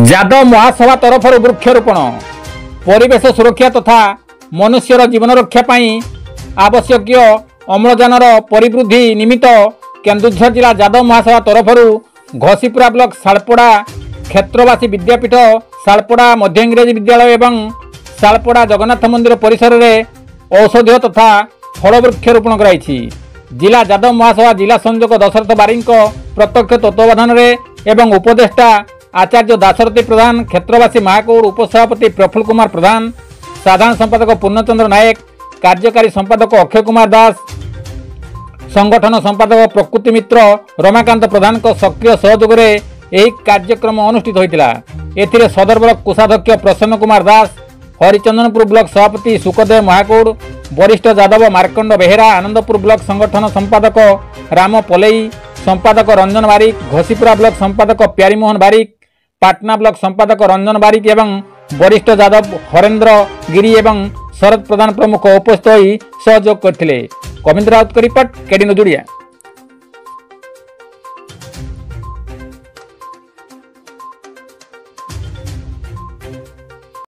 जादव महासभा तरफ वृक्षरोपण परिवेश सुरक्षा तथा मनुष्यर जीवन रक्षा आवश्यक अम्लजानर परिवृद्धि निमित्त केन्दुझर जिला जादव महासभा तरफ घसीपुरा ब्लॉक सालपड़ा क्षेत्रवासी विद्यापीठ सालपड़ा मध्य इंग्रेजी विद्यालय एवं सालपड़ा जगन्नाथ मंदिर परिसर में औषधीय तथा फल वृक्षरोपण कराई। जिला जादव महासभा जिला संयोजक दशरथ बारिक प्रत्यक्ष तत्वावधान एवं उपदेष्टा आचार्य दाशरथी प्रधान, क्षेत्रवासी महाकौर, उपसभापति प्रफुल्ल कुमार प्रधान, साधारण संपादक पूर्णचंद्र नायक, कार्यकारी संपादक अक्षय कुमार दास, संगठन संपादक प्रकृति मित्र रमाकांत प्रधान सक्रिय सहयोग में यह कार्यक्रम अनुष्ठित होता। एथिरे सदर ब्लॉक कोषाध्यक्ष प्रसन्न कुमार दास, हरिचंदनपुर ब्लॉक सभापति सुखदेव महाकौर, वरिष्ठ जादव मार्कंड बेहेरा, आनंदपुर ब्लॉक संगठन संपादक राम पलेई, संपादक रंजन बारिक, घसीपुरा ब्लॉक संपादक प्यारीमोहन बारिक, पाटना ब्लॉक संपादक रंजन बारिक एवं वरिष्ठ जादव हरेन्द्र गिरी एवं शरद प्रधान प्रमुख उपस्थित होई सहयोग करथिले। Kavindra Rout report, KD news Odia.